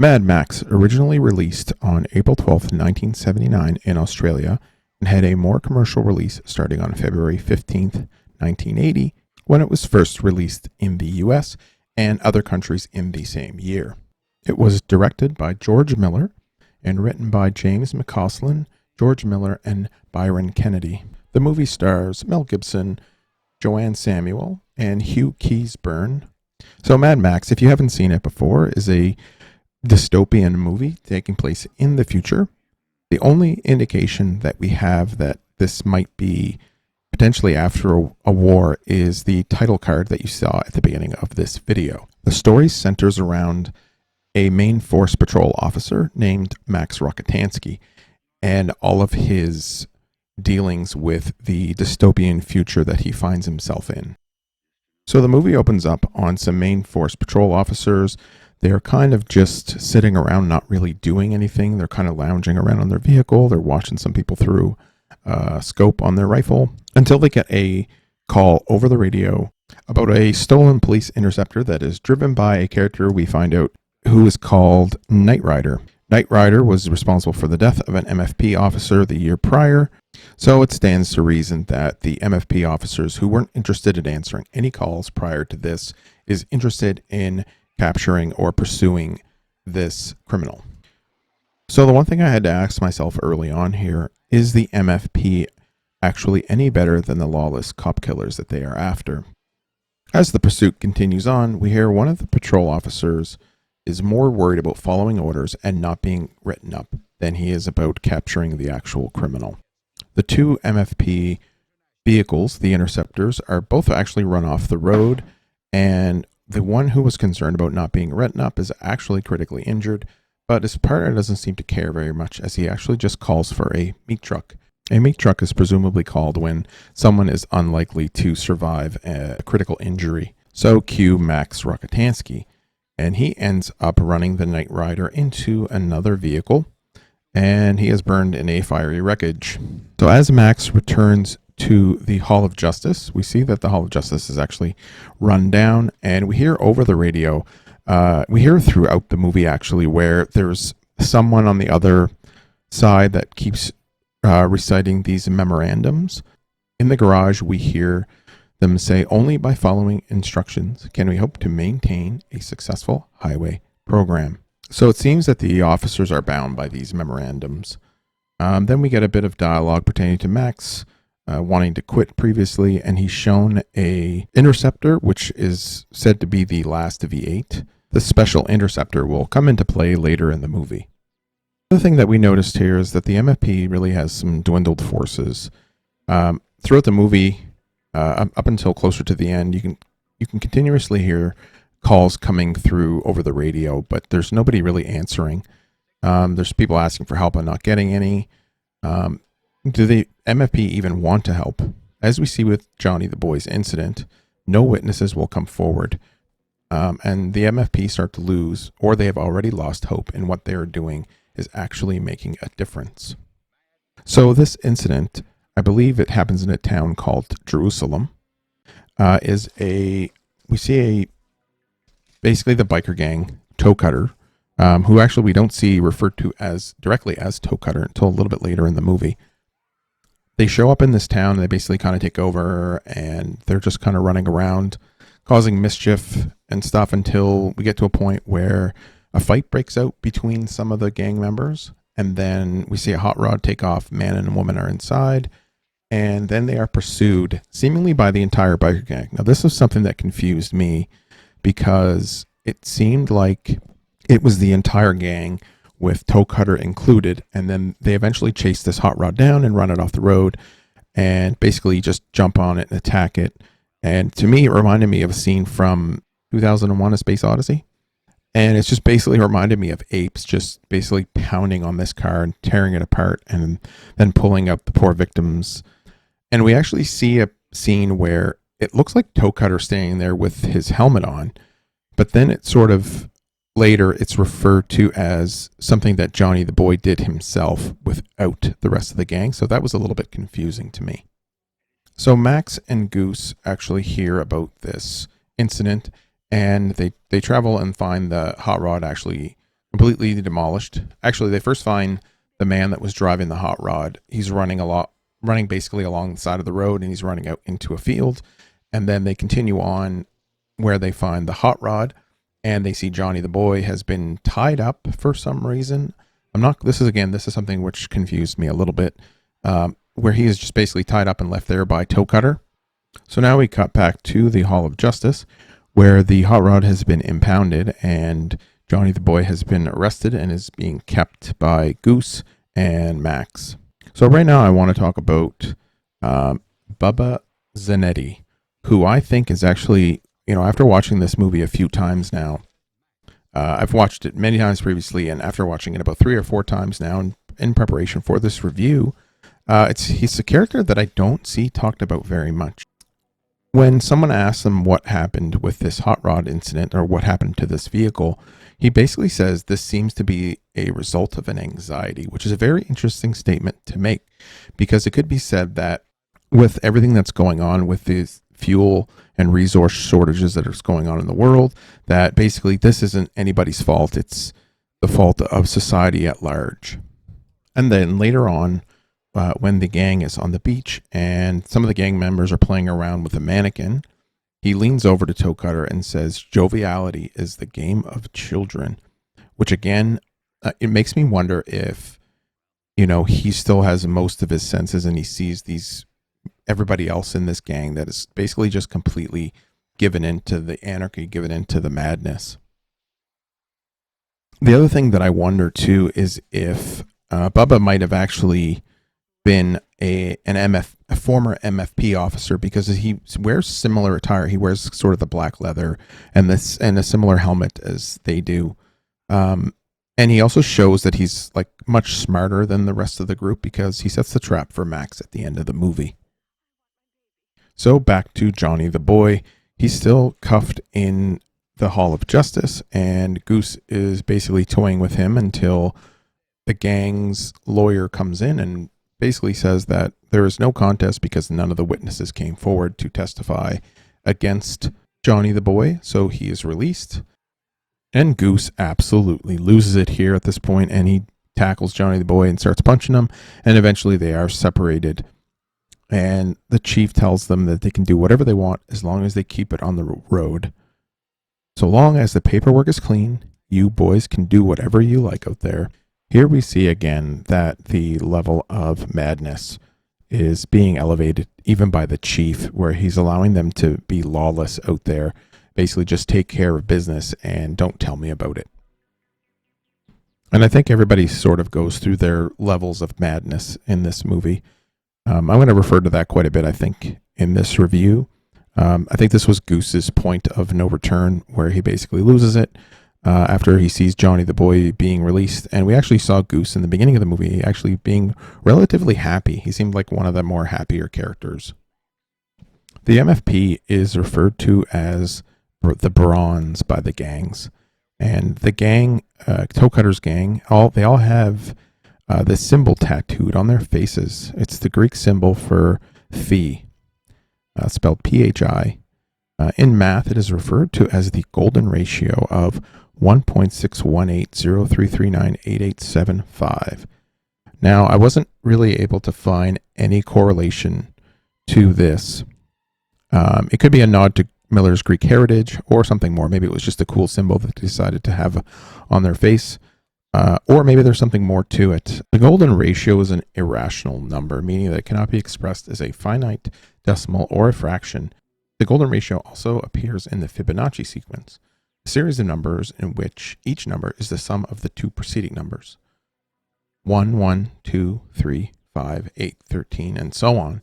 Mad Max, originally released on April 12th, 1979 in Australia, and had a more commercial release starting on February 15th, 1980, when it was first released in the US and other countries in the same year. It was directed by George Miller and written by James McCausland, George Miller, and Byron Kennedy. The movie stars Mel Gibson, Joanne Samuel, and Hugh Keays-Byrne. So Mad Max, if you haven't seen it before, is a dystopian movie taking place in the future. The only indication that we have that this might be potentially after a war is the title card that you saw at the beginning of this video. The story centers around a Main Force Patrol officer named Max Rokitansky and all of his dealings with the dystopian future that he finds himself in. So the movie opens up on some Main Force Patrol officers. They're kind of just sitting around, not really doing anything. They're kind of lounging around on their vehicle. They're watching some people through a scope on their rifle until they get a call over the radio about a stolen police interceptor that is driven by a character we find out who is called Knight Rider. Knight Rider was responsible for the death of an MFP officer the year prior, so it stands to reason that the MFP officers who weren't interested in answering any calls prior to this is interested in capturing or pursuing this criminal. So the one thing I had to ask myself early on here, is the MFP actually any better than the lawless cop killers that they are after? As the pursuit continues on, we hear one of the patrol officers is more worried about following orders and not being written up than he is about capturing the actual criminal. The two MFP vehicles, the interceptors, are both actually run off the road, and the one who was concerned about not being written up is actually critically injured, but his partner doesn't seem to care very much as he actually just calls for a meat truck. A meat truck is presumably called when someone is unlikely to survive a critical injury. So cue Max Rokitansky, and he ends up running the Knight Rider into another vehicle, and he is burned in a fiery wreckage. So as Max returns to the Hall of Justice, we see that the Hall of Justice is actually run down, and we hear over the radio, we hear throughout the movie actually, where there's someone on the other side that keeps reciting these memorandums. In the garage, we hear them say, "Only by following instructions can we hope to maintain a successful highway program." So it seems that the officers are bound by these memorandums. Then we get a bit of dialogue pertaining to Max wanting to quit previously, and he's shown a interceptor, which is said to be the last V8. The special interceptor will come into play later in the movie. The thing that we noticed here is that the MFP really has some dwindled forces. Throughout the movie, up until closer to the end, you can continuously hear calls coming through over the radio, but there's nobody really answering. There's people asking for help and not getting any. Do the MFP even want to help? As we see with Johnny the Boy's incident, no witnesses will come forward. And the MFP start to lose, or they have already lost hope in what they are doing is actually making a difference. So this incident, I believe it happens in a town called Jerusalem, we see basically the biker gang, Toe Cutter, who actually we don't see referred to as directly as Toe Cutter until a little bit later in the movie. They show up in this town, and they basically kind of take over, and they're just kind of running around, causing mischief and stuff until we get to a point where a fight breaks out between some of the gang members, and then we see a hot rod take off. Man and woman are inside, and then they are pursued seemingly by the entire biker gang. Now, this was something that confused me because it seemed like it was the entire gang with Toe Cutter included, and then they eventually chase this hot rod down and run it off the road and basically just jump on it and attack it. And to me, it reminded me of a scene from 2001: A Space Odyssey. And it's just basically reminded me of apes just basically pounding on this car and tearing it apart and then pulling out the poor victims. And we actually see a scene where it looks like Toe Cutter standing there with his helmet on, but then it sort of later it's referred to as something that Johnny the Boy did himself without the rest of the gang. So that was a little bit confusing to me. So Max and Goose actually hear about this incident, and they travel and find the hot rod actually completely demolished. Actually, they first find the man that was driving the hot rod. He's running basically along the side of the road, and he's running out into a field. And then they continue on where they find the hot rod, and they see Johnny the boy has been tied up for some reason. This is something which confused me a little bit, where he is just basically tied up and left there by Toe Cutter. So now we cut back to the Hall of Justice, where the hot rod has been impounded, and Johnny the boy has been arrested and is being kept by Goose and Max. So right now I want to talk about Bubba Zanetti, who I think is actually, after watching this movie a few times now, I've watched it many times previously, and after watching it about 3 or 4 times now in preparation for this review, he's a character that I don't see talked about very much. When someone asks him what happened with this hot rod incident or what happened to this vehicle, he basically says this seems to be a result of an anxiety, which is a very interesting statement to make, because it could be said that with everything that's going on with these fuel and resource shortages that are going on in the world, that basically this isn't anybody's fault. It's the fault of society at large. And then later on, when the gang is on the beach and some of the gang members are playing around with a mannequin, he leans over to Toe Cutter and says, "Joviality is the game of children," which again, it makes me wonder if, he still has most of his senses and he sees everybody else in this gang that is basically just completely given into the anarchy, given into the madness. The other thing that I wonder too is if Bubba might have actually been a former MFP officer, because he wears similar attire. He wears sort of the black leather and a similar helmet as they do. And he also shows that he's like much smarter than the rest of the group, because he sets the trap for Max at the end of the movie. So back to Johnny the boy. He's still cuffed in the Hall of Justice, and Goose is basically toying with him until the gang's lawyer comes in and basically says that there is no contest because none of the witnesses came forward to testify against Johnny the boy, so he is released. And Goose absolutely loses it here at this point, and he tackles Johnny the boy and starts punching him, and eventually they are separated. And the chief tells them that they can do whatever they want as long as they keep it on the road. So long as the paperwork is clean, you boys can do whatever you like out there. Here we see again that the level of madness is being elevated even by the chief, where he's allowing them to be lawless out there, basically just take care of business and don't tell me about it. And I think everybody sort of goes through their levels of madness in this movie. I'm going to refer to that quite a bit, I think, in this review. I think this was Goose's point of no return, where he basically loses it after he sees Johnny the boy being released. And we actually saw Goose in the beginning of the movie actually being relatively happy. He seemed like one of the more happier characters. The MFP is referred to as the Bronze by the gangs. And the gang, Toe Cutter's gang, they all have this symbol tattooed on their faces. It's the Greek symbol for phi, spelled P-H-I. In math, it is referred to as the golden ratio of 1.61803398875. Now, I wasn't really able to find any correlation to this. It could be a nod to Miller's Greek heritage or something more. Maybe it was just a cool symbol that they decided to have on their face. Or maybe there's something more to it. The golden ratio is an irrational number, meaning that it cannot be expressed as a finite decimal or a fraction. The golden ratio also appears in the Fibonacci sequence, a series of numbers in which each number is the sum of the two preceding numbers. 1, 1, 2, 3, 5, 8, 13, and so on.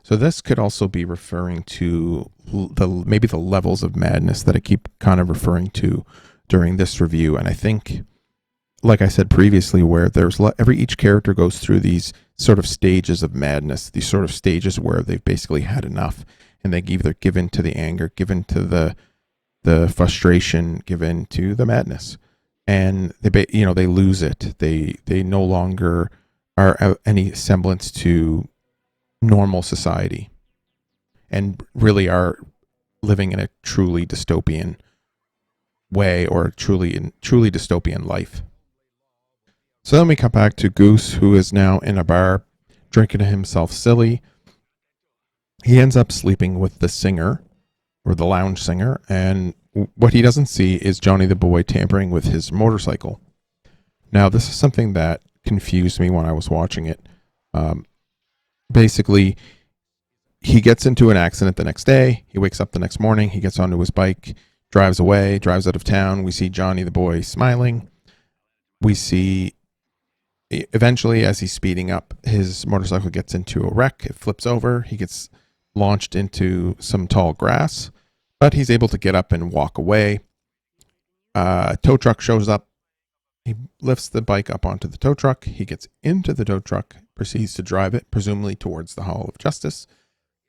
So this could also be referring to maybe the levels of madness that I keep kind of referring to during this review. And I think, like I said previously, where there's each character goes through these sort of stages of madness, these sort of stages where they've basically had enough, and they either give in to the anger, give in to the frustration, give in to the madness, and they lose it. They no longer are any semblance to normal society, and really are living in a truly dystopian way or truly dystopian life. So then we come back to Goose, who is now in a bar drinking himself silly. He ends up sleeping with the singer, or the lounge singer, and what he doesn't see is Johnny the Boy tampering with his motorcycle. Now, this is something that confused me when I was watching it. Basically, he gets into an accident the next day. He wakes up the next morning. He gets onto his bike, drives away, drives out of town. We see Johnny the Boy smiling. We see eventually, as he's speeding up, his motorcycle gets into a wreck. It flips over. He gets launched into some tall grass, but he's able to get up and walk away. Tow truck shows up. He lifts the bike up onto the tow truck. He gets into the tow truck, proceeds to drive it, presumably towards the Hall of Justice.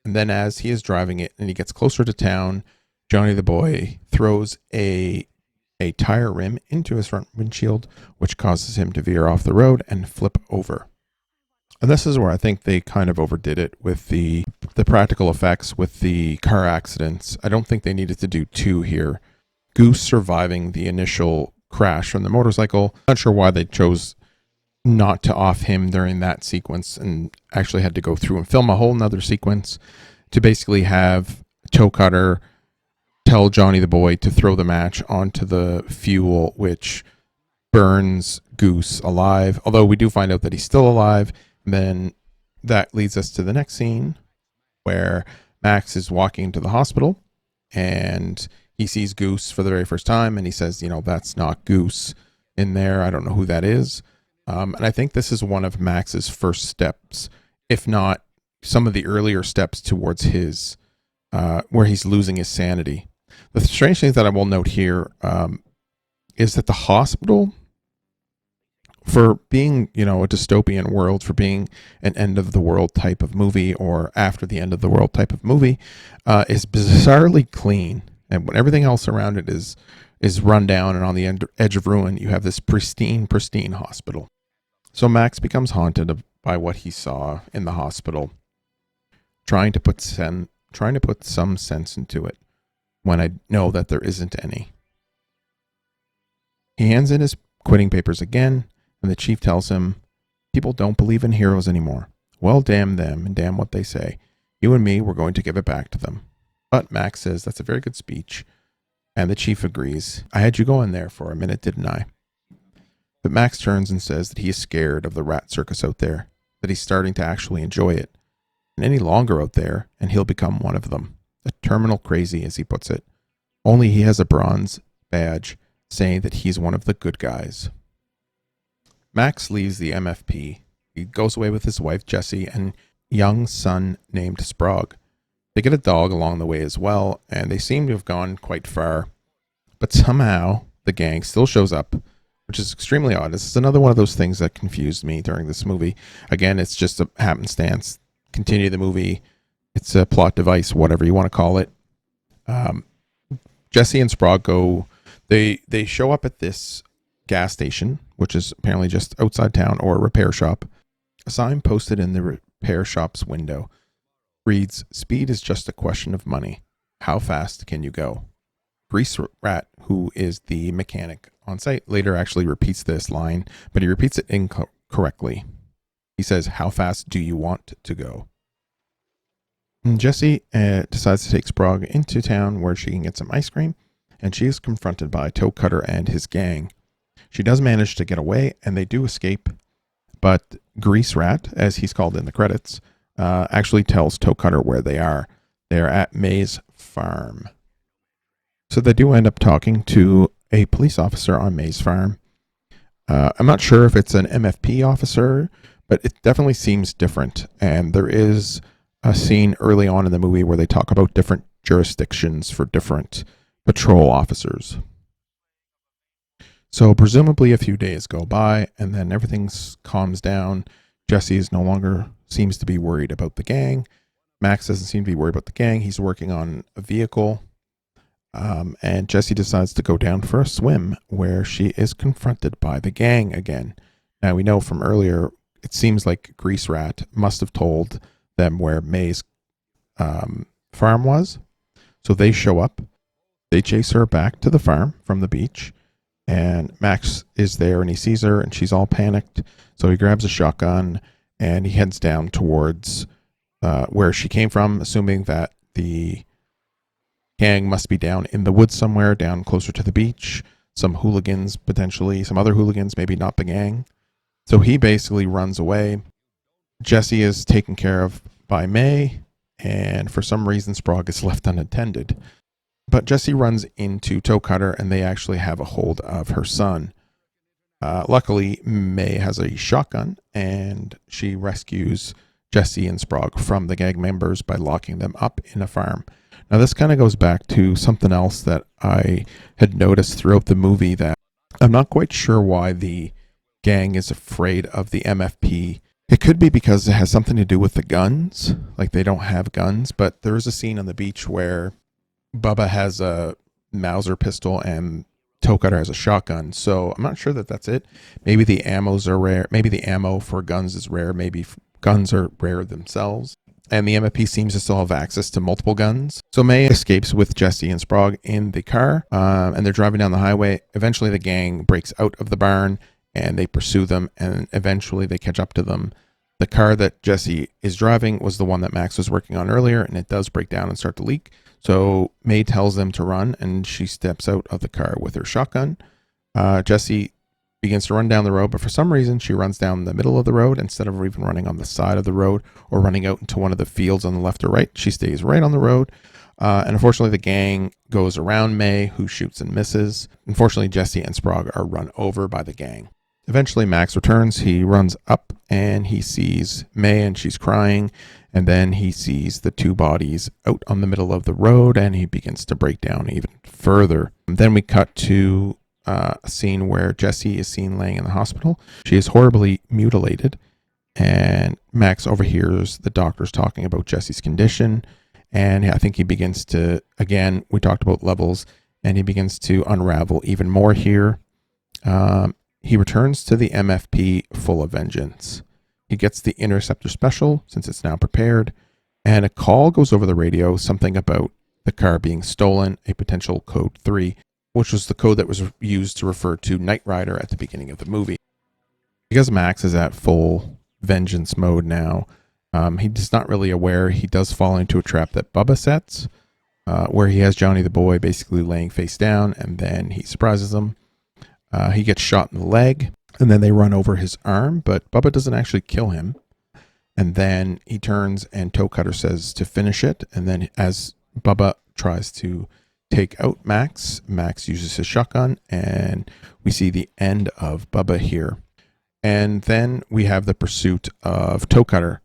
And then as he is driving it and he gets closer to town, Johnny the Boy throws a tire rim into his front windshield, which causes him to veer off the road and flip over. And this is where I think they kind of overdid it with the practical effects with the car accidents. I don't think they needed to do two here. Goose surviving the initial crash from the motorcycle. Not sure why they chose not to off him during that sequence and actually had to go through and film a whole nother sequence to basically have Toe Cutter tell Johnny the Boy to throw the match onto the fuel, which burns Goose alive. Although we do find out that he's still alive. And then that leads us to the next scene where Max is walking into the hospital and he sees Goose for the very first time, and he says, that's not Goose in there. I don't know who that is. And I think this is one of Max's first steps, if not some of the earlier steps towards his, where he's losing his sanity. The strange thing that I will note here is that the hospital, for being, a dystopian world, for being an end of the world type of movie or after the end of the world type of movie, is bizarrely clean. And when everything else around it is run down and on the edge of ruin, you have this pristine hospital. So Max becomes haunted by what he saw in the hospital, trying to put some sense into it when I know that there isn't any. He hands in his quitting papers again, and the chief tells him, people don't believe in heroes anymore. Well, damn them and damn what they say. You and me, we're going to give it back to them. But Max says that's a very good speech, and the chief agrees. I had you go in there for a minute, didn't I? But Max turns and says that he is scared of the rat circus out there, that he's starting to actually enjoy it. And any longer out there, and he'll become one of them. A terminal crazy, as he puts it. Only he has a bronze badge saying that he's one of the good guys. Max leaves the MFP. He goes away with his wife, Jessie, and young son named Sprague. They get a dog along the way as well, and they seem to have gone quite far. But somehow, the gang still shows up, which is extremely odd. This is another one of those things that confused me during this movie. Again, it's just a happenstance. Continue the movie. It's a plot device, whatever you want to call it. Jesse and Sprague go. They show up at this gas station, which is apparently just outside town, or a repair shop. A sign posted in the repair shop's window reads, "Speed is just a question of money. How fast can you go?" Grease Rat, who is the mechanic on site, later actually repeats this line, but he repeats it incorrectly. He says, "How fast do you want to go?" And Jessie decides to take Sprague into town where she can get some ice cream, and she is confronted by Toe Cutter and his gang. She does manage to get away, and they do escape, but Grease Rat, as he's called in the credits, actually tells Toe Cutter where they are. They're at May's farm. So they do end up talking to a police officer on May's farm. I'm not sure if it's an MFP officer, but it definitely seems different. And there is a scene early on in the movie where they talk about different jurisdictions for different patrol officers. So presumably a few days go by, and then everything calms down. Jesse no longer seems to be worried about the gang. Max doesn't seem to be worried about the gang. He's working on a vehicle. And Jessie decides to go down for a swim, where she is confronted by the gang again. Now, we know from earlier, it seems like Grease Rat must have told them where May's farm was. So they show up. They chase her back to the farm from the beach, and Max is there and he sees her and she's all panicked. So he grabs a shotgun and he heads down towards where she came from, assuming that the gang must be down in the woods somewhere, down closer to the beach. Some hooligans, potentially, some other hooligans, maybe not the gang. So he basically runs away. Jesse is taken care of by May, and for some reason, Sprague is left unattended. But Jesse runs into Toe Cutter, and they actually have a hold of her son. Luckily, May has a shotgun, and she rescues Jesse and Sprague from the gang members by locking them up in a farm. Now, this kind of goes back to something else that I had noticed throughout the movie, that I'm not quite sure why the gang is afraid of the MFP. It could be because it has something to do with the guns, like they don't have guns, but there is a scene on the beach where Bubba has a Mauser pistol and Toe Cutter has a shotgun, so I'm not sure that that's it. Maybe the ammos are rare. Maybe the ammo for guns is rare. Maybe guns are rare themselves. And the MFP seems to still have access to multiple guns. So May escapes with Jesse and Sprague in the car, and they're driving down the highway. Eventually, the gang breaks out of the barn, and they pursue them, and eventually they catch up to them. The car that Jesse is driving was the one that Max was working on earlier, and it does break down and start to leak. So May tells them to run, and she steps out of the car with her shotgun. Jesse begins to run down the road, but for some reason she runs down the middle of the road instead of even running on the side of the road or running out into one of the fields on the left or right. She stays right on the road. And unfortunately, the gang goes around May, who shoots and misses. Unfortunately, Jesse and Sprague are run over by the gang. Eventually, Max returns. He runs up and he sees May and she's crying. And then he sees the two bodies out on the middle of the road and he begins to break down even further. And then we cut to a scene where Jesse is seen laying in the hospital. She is horribly mutilated. And Max overhears the doctors talking about Jesse's condition. And I think he begins to, again, we talked about levels, and he begins to unravel even more here. He returns to the MFP full of vengeance. He gets the Interceptor Special, since it's now prepared, and a call goes over the radio, something about the car being stolen, a potential code 3, which was the code that was used to refer to Knight Rider at the beginning of the movie. Because Max is at full vengeance mode now, he's not really aware. He does fall into a trap that Bubba sets, where he has Johnny the Boy basically laying face down, and then he surprises him. He gets shot in the leg, and then they run over his arm, but Bubba doesn't actually kill him. And then he turns, and Toe Cutter says to finish it, and then as Bubba tries to take out Max, Max uses his shotgun, and we see the end of Bubba here. And then we have the pursuit of Toe Cutter,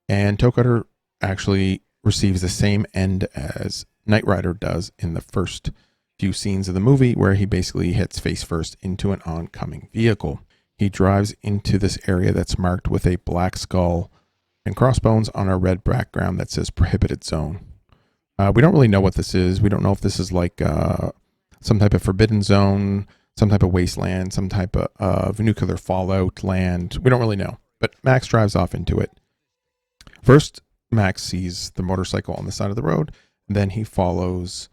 and Toe Cutter actually receives the same end as Knight Rider does in the first few scenes of the movie, where he basically hits face first into an oncoming vehicle. He drives into this area that's marked with a black skull and crossbones on a red background that says prohibited zone. We don't really know what this is. We don't know if this is like some type of forbidden zone, some type of wasteland, some type of nuclear fallout land. We don't really know. But Max drives off into it. First, Max sees the motorcycle on the side of the road. And then he follows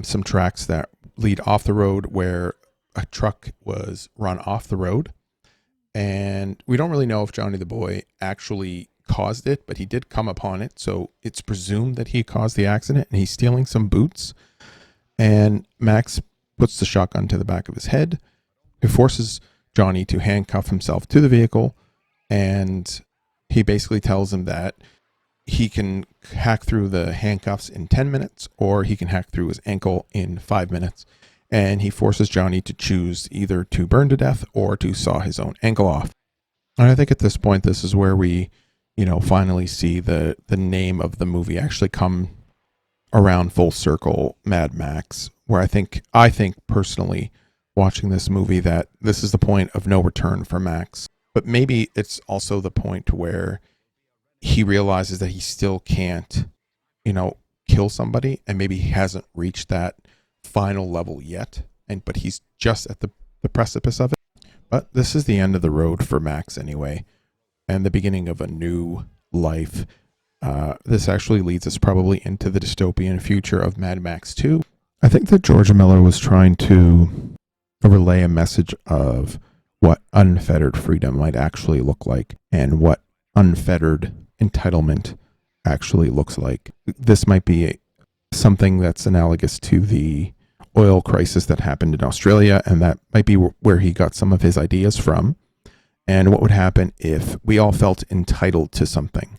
some tracks that lead off the road where a truck was run off the road. And we don't really know if Johnny the Boy actually caused it, but he did come upon it, so it's presumed that he caused the accident, and he's stealing some boots. And Max puts the shotgun to the back of his head. He forces Johnny to handcuff himself to the vehicle, and he basically tells him that he can hack through the handcuffs in 10 minutes, or he can hack through his ankle in 5 minutes. And he forces Johnny to choose either to burn to death or to saw his own ankle off. And I think at this point, this is where we finally see the name of the movie actually come around full circle, Mad Max, where I think personally, watching this movie, that this is the point of no return for Max. But maybe it's also the point where he realizes that he still can't, kill somebody, and maybe he hasn't reached that final level yet, but he's just at the precipice of it. But this is the end of the road for Max anyway, and the beginning of a new life. This actually leads us probably into the dystopian future of Mad Max 2. I think that George Miller was trying to relay a message of what unfettered freedom might actually look like and what unfettered entitlement actually looks like. This might be something that's analogous to the oil crisis that happened in Australia, and that might be where he got some of his ideas from. And what would happen if we all felt entitled to something,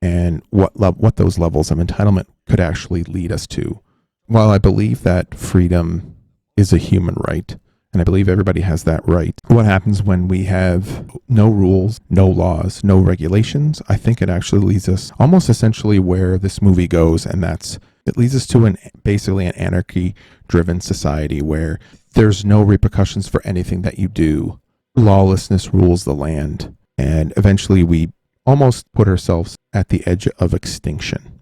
and what those levels of entitlement could actually lead us to. While I believe that freedom is a human right, and I believe everybody has that right, what happens when we have no rules, no laws, no regulations? I think it actually leads us almost essentially where this movie goes, and it leads us to basically an anarchy-driven society where there's no repercussions for anything that you do. Lawlessness rules the land, and eventually we almost put ourselves at the edge of extinction.